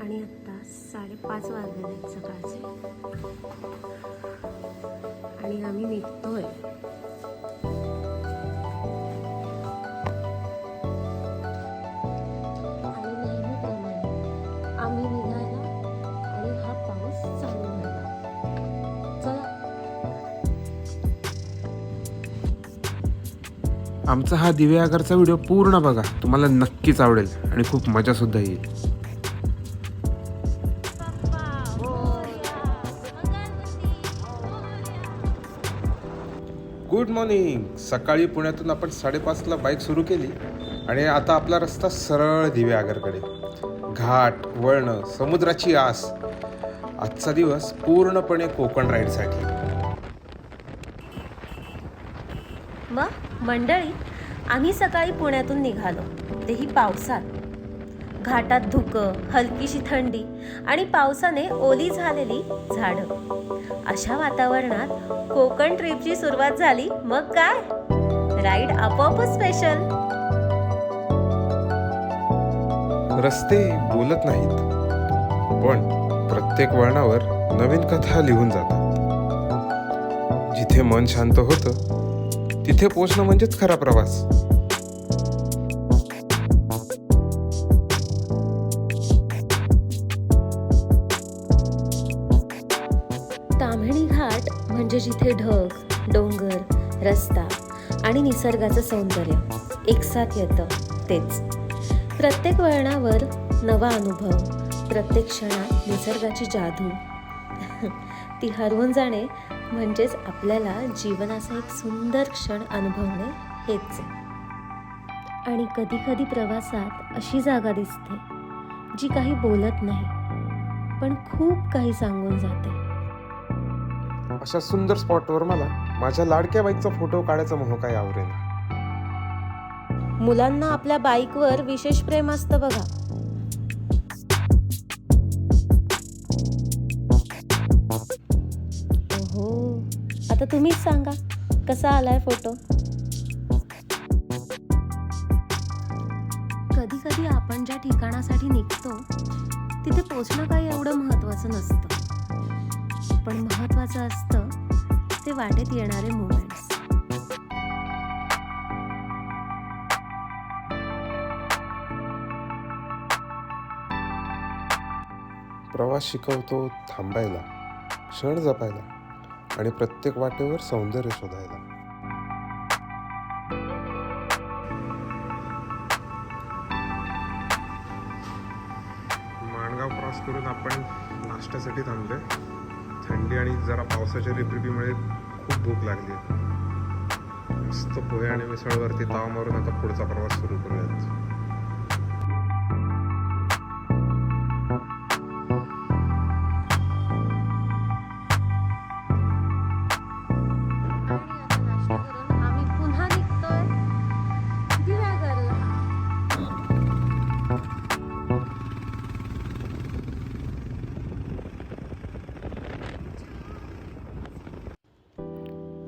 आणि आत्ता 5:30 वाजलेले आहेत सकाळचे आणि आम्ही निघतोय. आणि नेहमीप्रमाणे आम्ही निघायला आणि हा पाऊस चालू झाला. चला. आमचा हा दिवे आगारचा व्हिडिओ पूर्ण बघा, तुम्हाला नक्कीच आवडेल आणि खूप मजा सुद्धा येईल. Good morning. सकाळी पुण्यातून आपण 5:30ला बाईक सुरू केली आणि आता आपला रस्ता सरळ दिवे आगारकडे. घाट, वळणं, समुद्राची आस. आजचा दिवस पूर्णपणे कोकण राईडसाठी. मग मंडळी, आम्ही सकाळी पुण्यातून निघालो, तेही पावसात. घाटात धुकं, हलकीशी थंडी आणि पावसाने ओली झालेली झाडं. अशा वातावरणात कोकण ट्रिपची सुरुवात झाली. मग काय, राईड आपोआपच स्पेशल. रस्ते बोलत नाहीत, पण प्रत्येक वळणावर नवीन कथा लिहून जातात. जिथे मन शांत होतं तिथे पोचणं म्हणजेच खरा प्रवास. ताम्हिणी घाट म्हणजे जिथे ढग, डोंगर, रस्ता आणि निसर्गाचं सौंदर्य एकसाथ येतं, तेच. प्रत्येक वळणावर नवा अनुभव, प्रत्येक क्षणात निसर्गाची जादू. ती हरवून जाणे म्हणजेच आपल्याला जीवनाचा एक सुंदर क्षण अनुभवणे हेच आहे. आणि कधी कधी प्रवासात अशी जागा दिसते जी काही बोलत नाही पण खूप काही सांगून जाते. अशा सुंदर स्पॉटवर मला माझ्या लाडक्या बाईकचा फोटो काढायचा मोह काय आवरेना. मुलांना आपल्या बाईकवर विशेष प्रेम असतं बघा. ओहो, आता तुम्हीच सांगा कसा आलाय फोटो. कधी कधी आपण ज्या ठिकाणासाठी निघतो तिथे पोचणं काही एवढं महत्वाचं नसतं, पण महत्वाचं असतं ते वाटेत येणारे मोमेंट्स. प्रवास शिकवतो थांबायला, क्षण जपायला आणि प्रत्येक वाटेवर सौंदर्य शोधायला. माणगाव क्रॉस करून आपण नाश्त्यासाठी थांबलोय. थंडी आणि जरा पावसाच्या रिपरिपीमुळे खूप भूक लागली. मस्त पोहे आणि मिसळवरती ताव मारून आता पुढचा प्रवास सुरू करूयात. आम्ही पुन्हा निघतोय दिव्यागरला.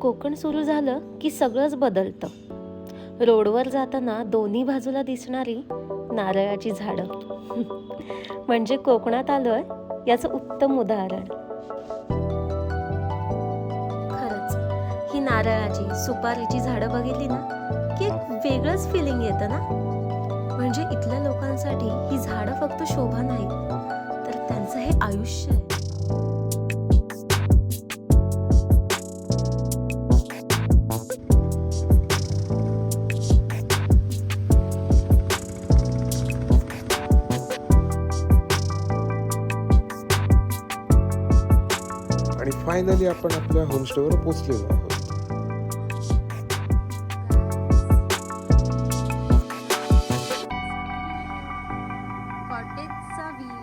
कोकण सुरू झालं की सगळंच बदलतं. रोडवर जाताना दोन्ही बाजूला दिसणारी नारळाची झाडं म्हणजे कोकणात आलोय याचं उत्तम उदाहरण. खरंच ही नारळाची, सुपारीची झाडं बघितली ना की एक वेगळंच फिलिंग येतं ना. म्हणजे इथल्या लोकांसाठी ही झाडं फक्त शोभा नाहीत, तर त्यांचं हे आयुष्य आहे. आणि फायनली आपण आपल्या होमस्टेवर पोहोचलेलो आहोत. कॉटेजचा व्ह्यू.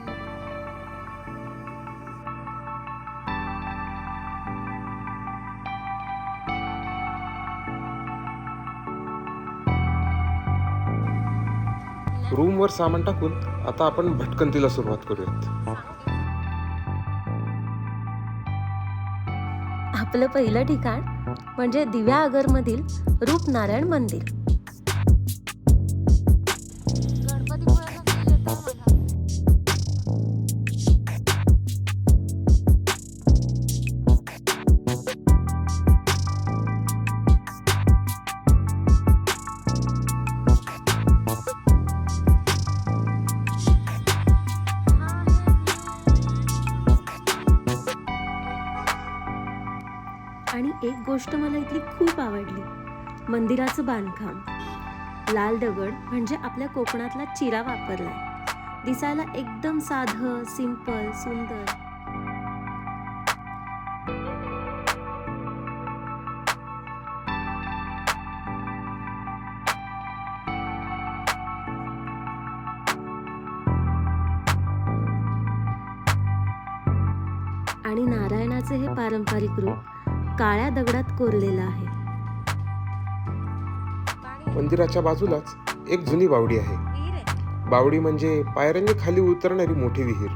रूमवर सामान टाकून आता आपण भटकंतीला सुरुवात करूयात. आपलं पहिलं ठिकाण म्हणजे दिव्याआगरमधील रूपनारायण मंदिर. गणपतीपुळ्याला गेले तर एक गोष्ट मला इथली खूप आवडली, मंदिराचं बांधकाम. लाल दगड म्हणजे आपल्या कोकणातला चिरा वापरलाय. दिसायला एकदम साधं, सिंपल, सुंदर. आणि नारायणाचे हे पारंपरिक रूप काळ्या दगडात कोरलेलं आहे. मंदिराच्या बाजूलाच एक जुनी बावडी आहे. बावडी म्हणजे पायऱ्यांनी खाली उतरणारी मोठी विहीर.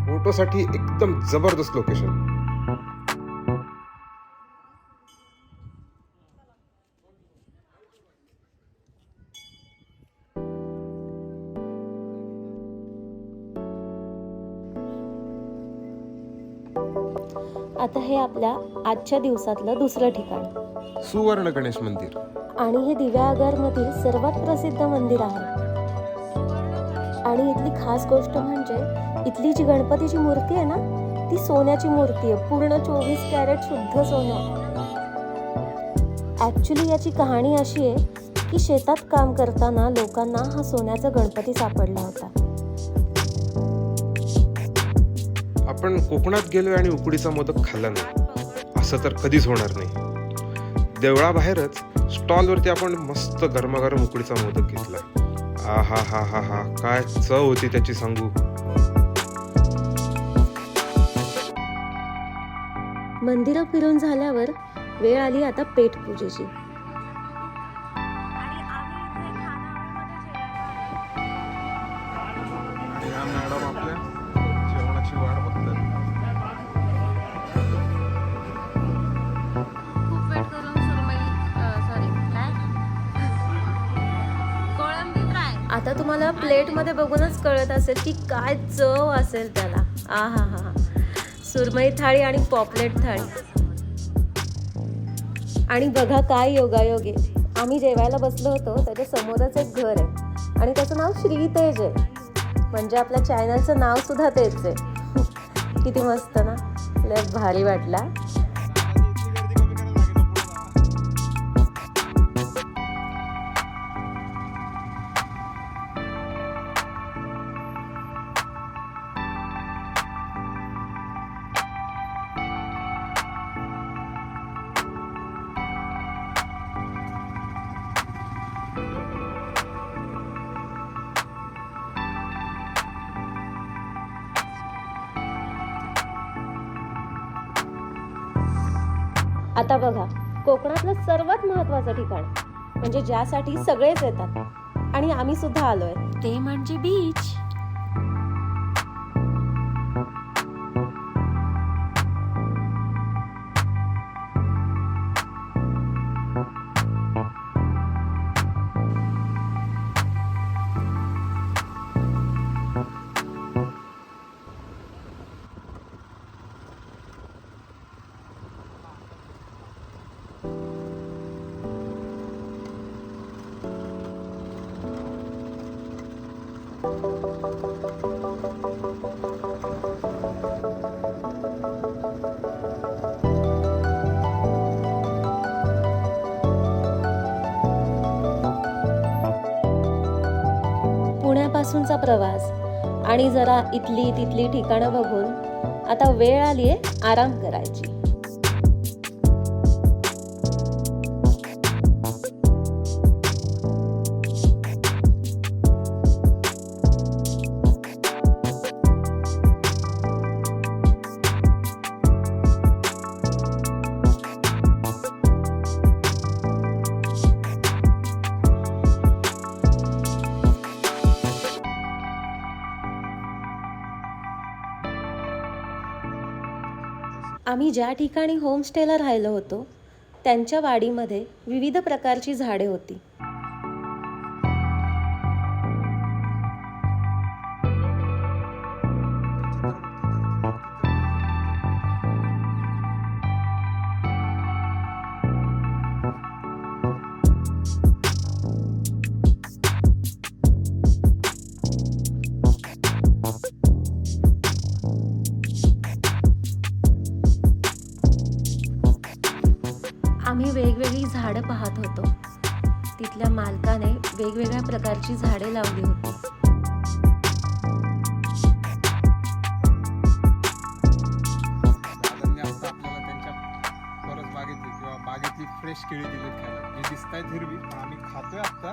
फोटोसाठी एकदम जबरदस्त लोकेशन. आता हे आपल्या आजच्या दिवसातलं दुसरं ठिकाण. सुवर्ण गणेश मंदिर. आणि हे दिव्यागरमधील सर्वात प्रसिद्ध मंदिर आहे. आणि इथली खास गोष्ट म्हणजे इथली जी गणपतीची मूर्ती आहे ना, ती सोन्याची मूर्ती आहे. पूर्ण 24 कॅरेट शुद्ध सोनं. ॲक्च्युली याची कहाणी अशी आहे की शेतात काम करताना लोकांना हा सोन्याचा गणपती सापडला होता. आपण कोकणात गेलोय आणि उकडीचा मोदक खाल्ला नाही असं तर कधीच होणार नाही. देवळाबाहेरच स्टॉलवरती आपण मस्त गरमागरम उकडीचा मोदक घेतला. आ हा हा हा हा, काय चव होती त्याची सांगू. मंदिरं फिरून झाल्यावर वेळ आली आता पेठपूजेची. मॅडम आपल्या जेवणाची वाट बघतात. खूप वेट करून आता तुम्हाला प्लेटमध्ये बघूनच कळत असेल की काय चव असेल त्याला. आ हा हा हा, सुरमई थाळी आणि पॉपलेट थाळी. आणि बघा काय योगायोग आहे, आम्ही जेवायला बसलो होतो त्याच्या समोरच एक घर आहे आणि त्याचं नाव श्रीतेज आहे. म्हणजे आपल्या चॅनलचं नाव सुद्धा तेच आहे. किती मस्त ना, लय भारी वाटला. आता बघा, कोकणातलं सर्वात महत्त्वाचं ठिकाण म्हणजे ज्यासाठी सगळेच येतात आणि आम्ही सुद्धा आलोय, ते म्हणजे बीच. पुण्यापासूनचा प्रवास आणि जरा इथली तिथली ठिकाणं बघून आता वेळ आली आहे आराम करायची. आम्ही ज्या ठिकाणी होमस्टेला राहिलो होतो त्यांच्या वाडीमध्ये विविध प्रकारची झाडे होती. आम्ही वेगवेगळी झाडं पाहत होतो. तिथल्या मालकाने वेगवेगळ्या प्रकारची झाडे लावली होती. दादांनी आता आपल्याला त्यांच्या परस बागेतली किंवा बागेतली फ्रेश केळी दिलीत खायला. जी दिसत आहेत हिरवी, पण आम्ही खातोय आता.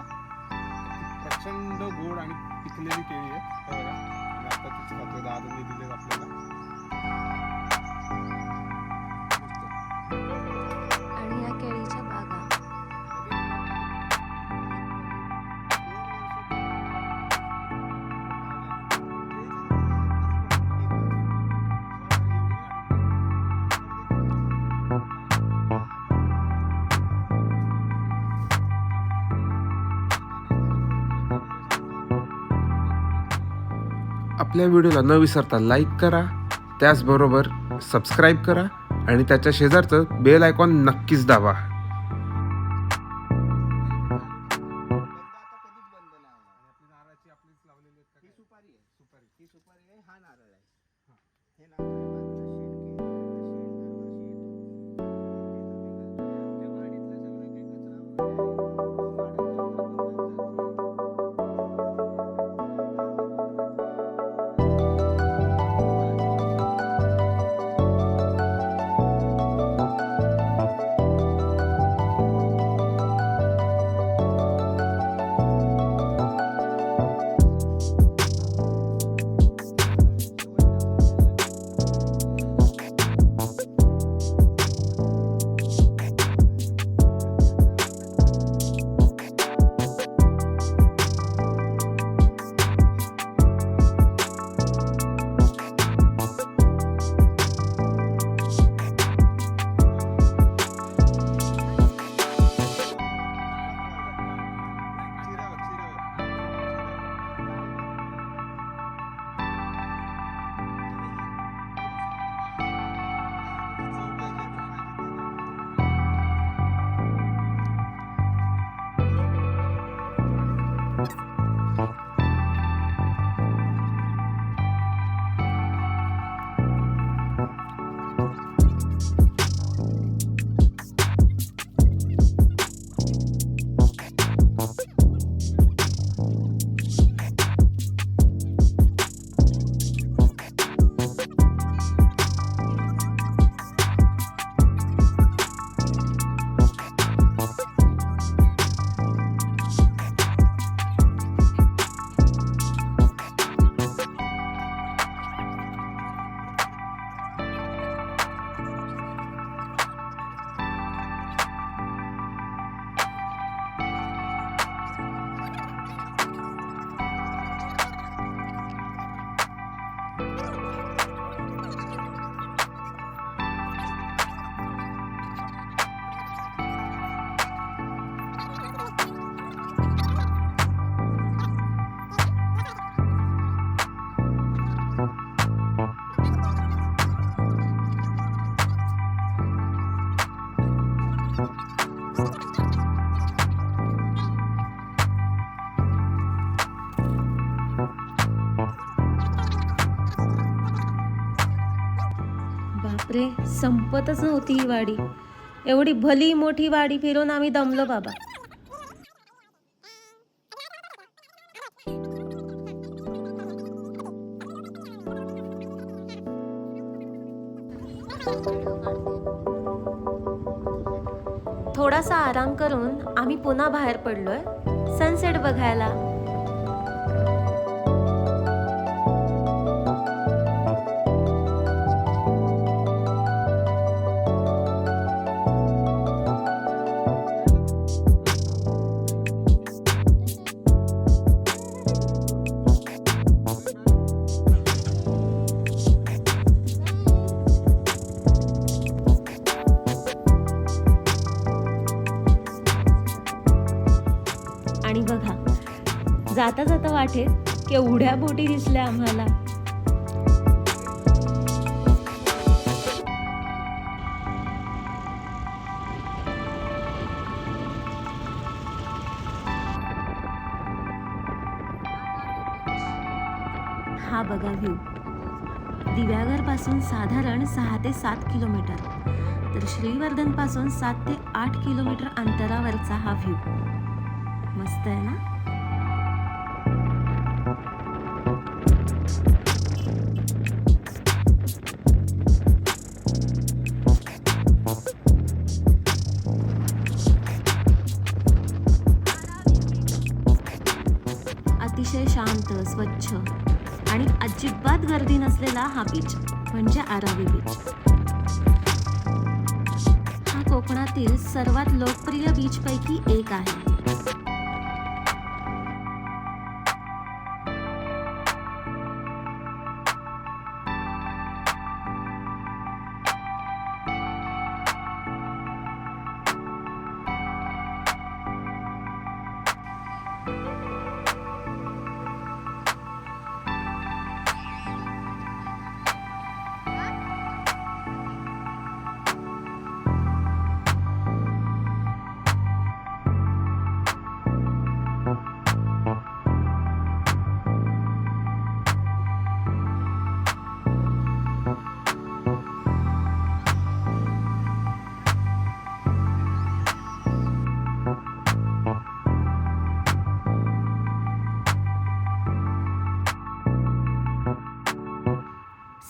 ती प्रचंड गोड आणि पिकलेली केळी आहे. हे बघा, आम्ही आता तीच खातोय. दादांनी दिलेत आपल्याला. आणि या केळीच्या बागा आपल्या व्हिडिओला न विसरता लाईक करा, त्याचबरोबर सबस्क्राईब करा आणि त्याच्या शेजारचं बेल आयकॉन नक्कीच दाबा. बापरे, संपतच नव्हती ही वाडी. एवढी भली मोठी वाडी फिरून आम्ही दमलो बाबा. थोडासा आराम करून आम्ही पुन्हा बाहेर पडलोय सनसेट बघायला. आणि बघा, जाता जाता वाटेत केवढ्या बोटी दिसल्या आम्हाला. हा बघा व्ह्यू. दिव्याघर पासून साधारण 6 ते 7 किलोमीटर तर श्रीवर्धनपासून 7 ते 8 किलोमीटर अंतरावरचा हा व्ह्यू मस्त आहे ना. अतिशय शांत, स्वच्छ आणि अजिबात गर्दी नसलेला हा बीच म्हणजे आरावी बीच. हा कोकणातील सर्वात लोकप्रिय बीचपैकी एक आहे.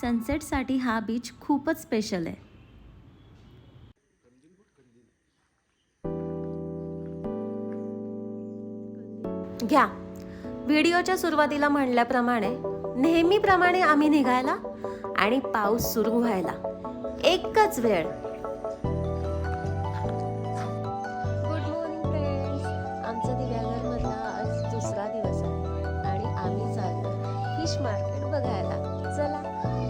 सनसेटसाठी हा बीच खूपच स्पेशल आहे. घ्या, व्हिडिओच्या सुरुवातीला म्हणल्याप्रमाणे नेहमीप्रमाणे आम्ही निघायला आणि पाऊस सुरू व्हायला एकच वेळ. Good morning friends. आमचा दिव्याघरमधला आज दुसरा दिवस आहे आणि आम्ही चाललो फिश मार्केट बघायला. चला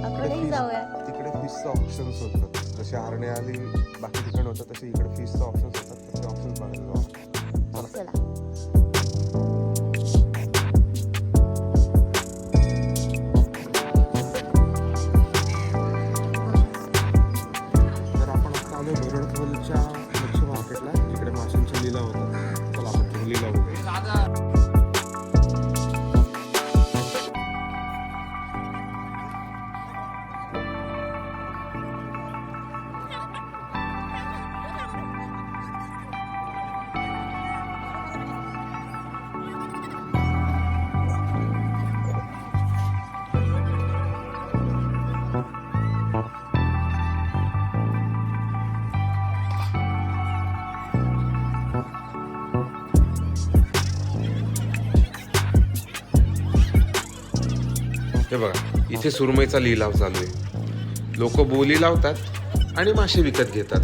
आपणही जाऊया. तिकडे फिशचं ऑप्शन्स होतात, जसे हरणे आली बाकी ठिकाणी होतात तसे इकडे फिशचं ऑप्शन्स होतात. तसे ऑप्शन्स बघायला जाऊ. चला. तर आपण आता आलो बेरडखोलच्या मच्छी मार्केटला, जिकडे माशांचा लिलाव होता. चला आपण तो लिलाव बघूया. हे बघा, इथे सुरमईचा लिलाव चालू आहे. लोक बोली लावतात आणि मासे विकत घेतात.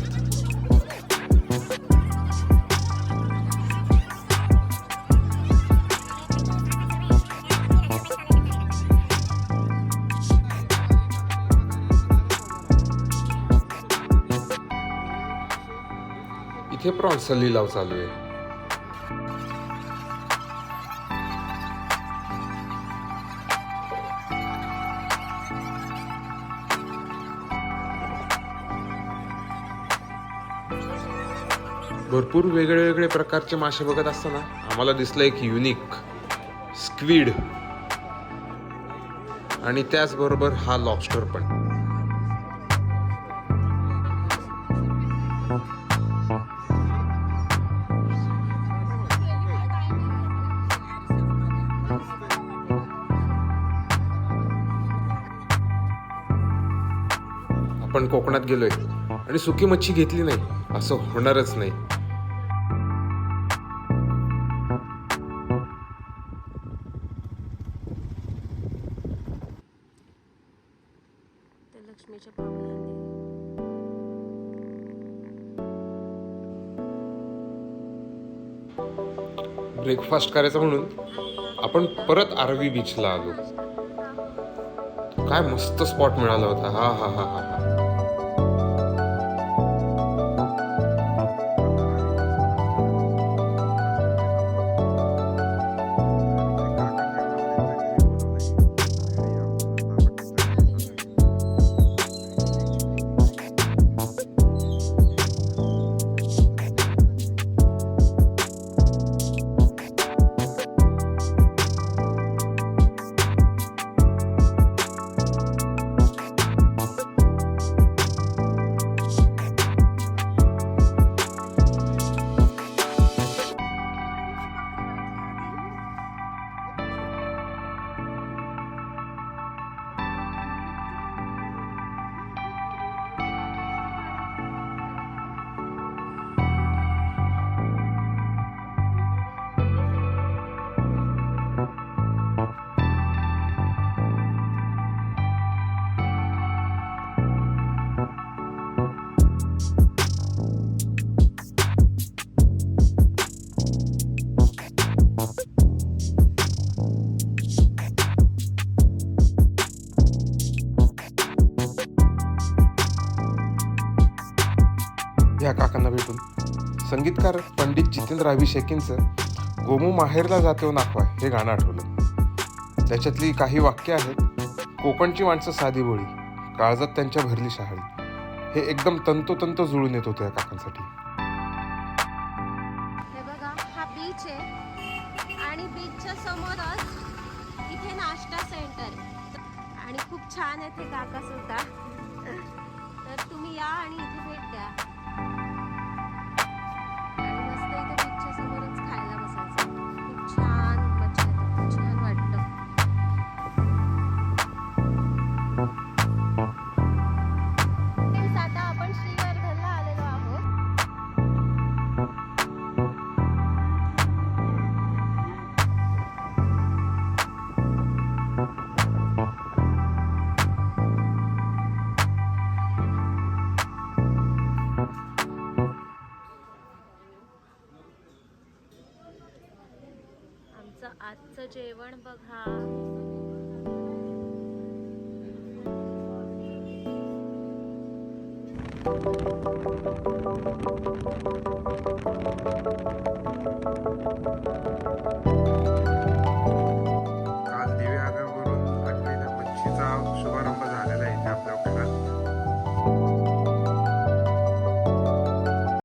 इथे प्रॉन्सचा लिलाव चालू आहे. भरपूर वेगळे वेगळे प्रकारचे मासे बघत असताना आम्हाला दिसलं एक युनिक स्क्विड आणि त्याचबरोबर हा लॉबस्टर पण. आपण कोकणात गेलोय आणि सुकी मच्छी घेतली नाही असं होणारच नाही. लक्ष्मीच्या पावलाने ब्रेकफास्ट करायचा म्हणून आपण परत आरवी बीचला आलो. काय मस्त स्पॉट मिळाला होता. हा हा हा हा. काकांना भेटून. संगीतकार पंडित जितेंद्र अभिषेकींचं गोमू माहेरला जातो नाखवा हे गाणं आठवलं. त्याच्यातली काही वाक्य आहेत. कोकणची माणसं साधी भोळी, काळजात त्यांच्या भरली शहाळी. हे एकदम तंतोतंत जुळून येत होतं या काकांसाठी. हे बघा, हा बीच आहे आणि बीचच्या समोरच इथे नाश्ता सेंटर आणि खूप छान आहे ते काका सुद्धा. तर तुम्ही या आणि इथे भेट द्या आणि मस्त इथे बीचच्या समोरच खायला बसायचं. खूप छान मजा येते, खूप छान वाटतं. आता आपण श्रीवर्धनला आलेलो आहोत. आमचं आजचं जेवण बघा.